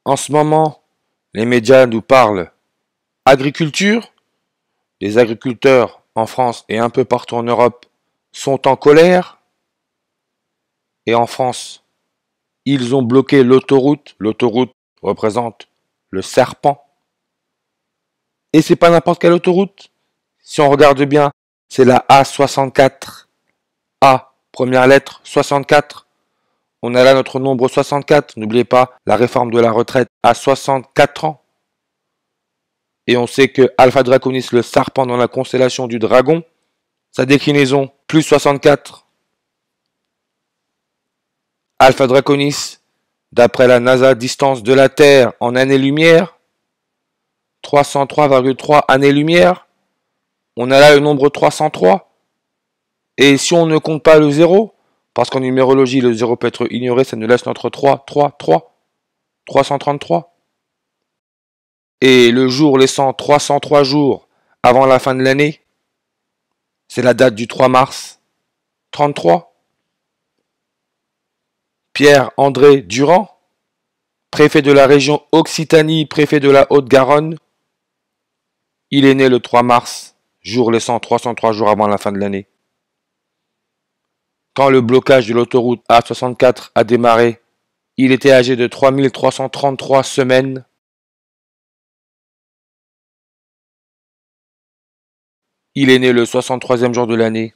En ce moment, les médias nous parlent agriculture. Les agriculteurs en France et un peu partout en Europe sont en colère. Et en France, ils ont bloqué l'autoroute. L'autoroute représente le serpent. Et c'est pas n'importe quelle autoroute. Si on regarde bien, c'est la A64. A, première lettre, 64. On a là notre nombre 64. N'oubliez pas la réforme de la retraite à 64 ans. Et on sait que Alpha Draconis, le serpent dans la constellation du dragon, sa déclinaison, plus 64. Alpha Draconis, d'après la NASA, distance de la Terre en années-lumière, 303,3 années-lumière. On a là le nombre 303. Et si on ne compte pas le 0, parce qu'en numérologie, le 0 peut être ignoré, ça nous laisse notre 3, 3, 3, 333. Et le jour laissant 303 jours avant la fin de l'année, c'est la date du 3 mars 33. Pierre-André Durand, préfet de la région Occitanie, préfet de la Haute-Garonne, il est né le 3 mars, jour laissant 303 jours avant la fin de l'année. Quand le blocage de l'autoroute A64 a démarré, il était âgé de 3333 semaines. Il est né le 63e jour de l'année.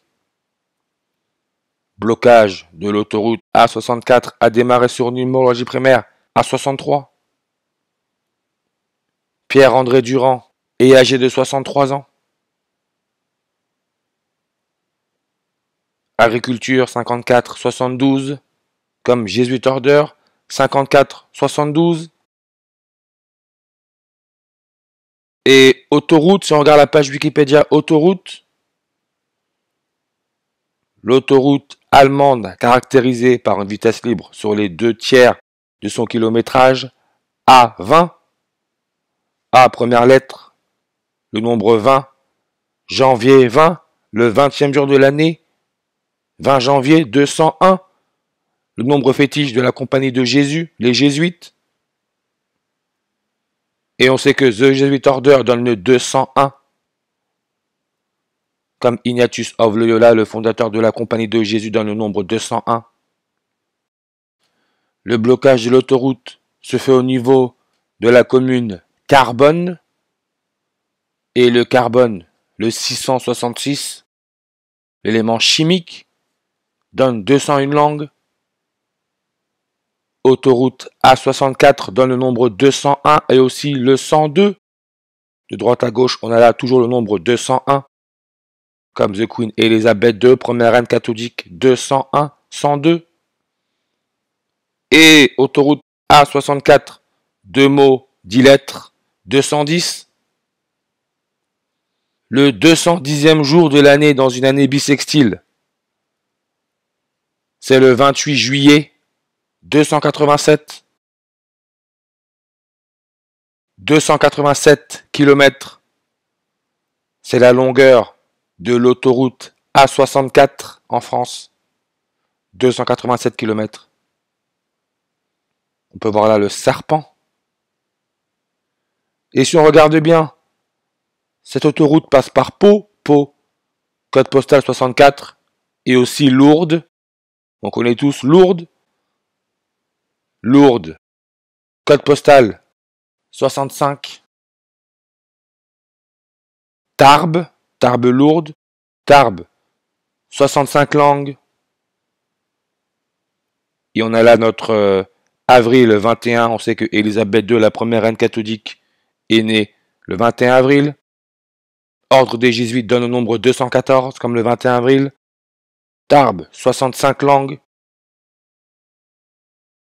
Blocage de l'autoroute A64 a démarré sur numérologie primaire à 63. Pierre-André Durand est âgé de 63 ans. Agriculture 54-72, comme Jesuit Order 54-72. Et autoroute, si on regarde la page Wikipédia autoroute, l'autoroute allemande caractérisée par une vitesse libre sur les 2/3 de son kilométrage, A20, A première lettre, le nombre 20, janvier 20, le 20e jour de l'année, 20 janvier 201, le nombre fétiche de la compagnie de Jésus, les jésuites. Et on sait que The Jesuit Order donne le 201. Comme Ignatius of Loyola, le fondateur de la compagnie de Jésus, donne le nombre 201. Le blocage de l'autoroute se fait au niveau de la commune Carbone. Et le carbone, le 666, l'élément chimique, donne 201 langues. Autoroute A64 donne le nombre 201 et aussi le 102. De droite à gauche, on a là toujours le nombre 201. Comme The Queen Elizabeth II, première reine catholique, 201, 102. Et autoroute A64, 2 mots, 10 lettres, 210. Le 210e jour de l'année dans une année bissextile, c'est le 28 juillet 287. 287 km, c'est la longueur de l'autoroute A64 en France. 287 km. On peut voir là le serpent. Et si on regarde bien, cette autoroute passe par Pau, code postal 64, et aussi Lourdes. On connaît tous Lourdes. Lourdes, code postal 65. Tarbes, Tarbes-Lourdes, Tarbes, 65 langues. Et on a là notre avril 21. On sait que Élisabeth II, la première reine catholique, est née le 21 avril. Ordre des Jésuites donne le nombre 214, comme le 21 avril. Tarbes, 65 langues.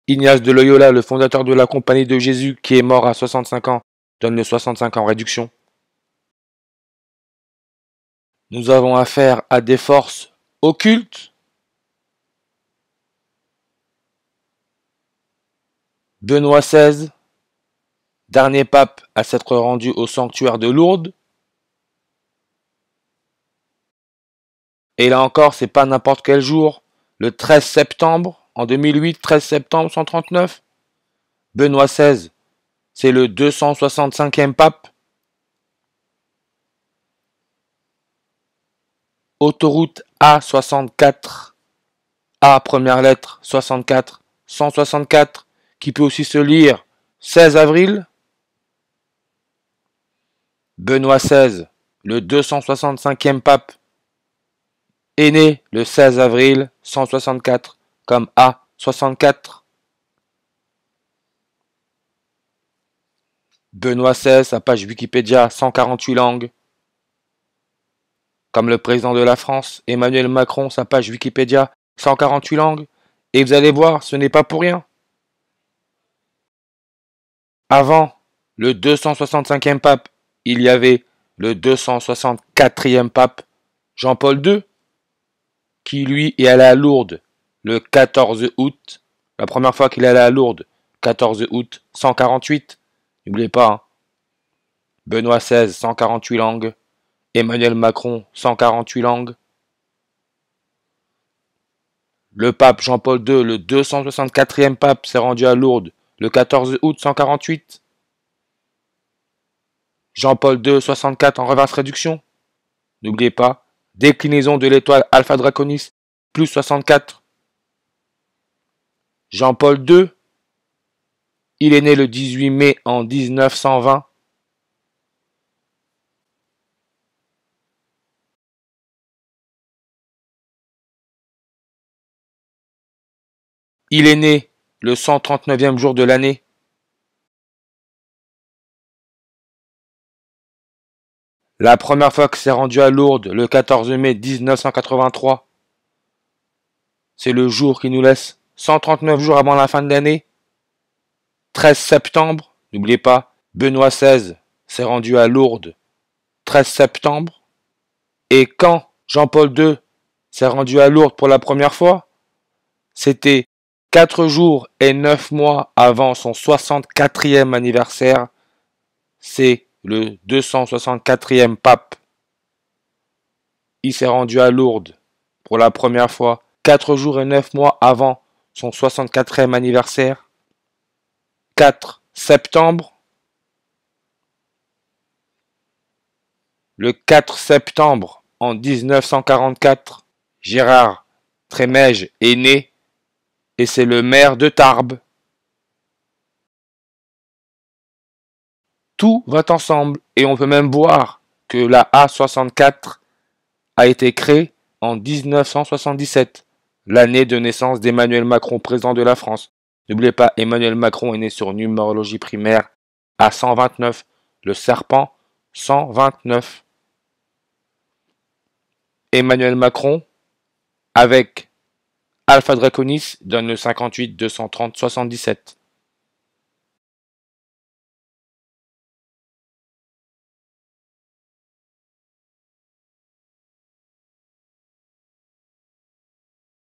Ignace de Loyola, le fondateur de la Compagnie de Jésus, qui est mort à 65 ans, donne le 65 en réduction. Nous avons affaire à des forces occultes. Benoît XVI, dernier pape à s'être rendu au sanctuaire de Lourdes. Et là encore, c'est pas n'importe quel jour. Le 13 septembre, en 2008, 13 septembre 139, Benoît XVI c'est le 265e pape. Autoroute A64, A première lettre 64, 164, qui peut aussi se lire 16 avril. Benoît XVI, le 265e pape, est né le 16 avril 164 comme A64. Benoît XVI, sa page Wikipédia 148 langues. Comme le président de la France, Emmanuel Macron, sa page Wikipédia 148 langues. Et vous allez voir, ce n'est pas pour rien. Avant le 265e pape, il y avait le 264e pape, Jean-Paul II, qui lui est allé à Lourdes le 14 août. La première fois qu'il est allé à Lourdes, 14 août 148. N'oubliez pas, hein. Benoît XVI, 148 langues. Emmanuel Macron, 148 langues. Le pape Jean-Paul II, le 264e pape, s'est rendu à Lourdes le 14 août 148. Jean-Paul II, 64 en reverse réduction. N'oubliez pas, déclinaison de l'étoile Alpha Draconis, plus 64. Jean-Paul II, il est né le 18 mai en 1920. Il est né le 139e jour de l'année. La première fois que s'est rendu à Lourdes, le 14 mai 1983, c'est le jour qui nous laisse 139 jours avant la fin de l'année. 13 septembre, n'oubliez pas, Benoît XVI s'est rendu à Lourdes 13 septembre. Et quand Jean-Paul II s'est rendu à Lourdes pour la première fois, c'était 4 jours et 9 mois avant son 64e anniversaire. C'est le 264e pape. Il s'est rendu à Lourdes pour la première fois 4 jours et 9 mois avant son 64e anniversaire. 4 septembre. Le 4 septembre en 1944, Gérard Trémège est né et c'est le maire de Tarbes. Tout va ensemble et on peut même voir que la A64 a été créée en 1977, l'année de naissance d'Emmanuel Macron, président de la France. N'oubliez pas, Emmanuel Macron est né sur numérologie primaire à 129, le serpent 129. Emmanuel Macron, avec Alpha Draconis, donne le 58 230 77.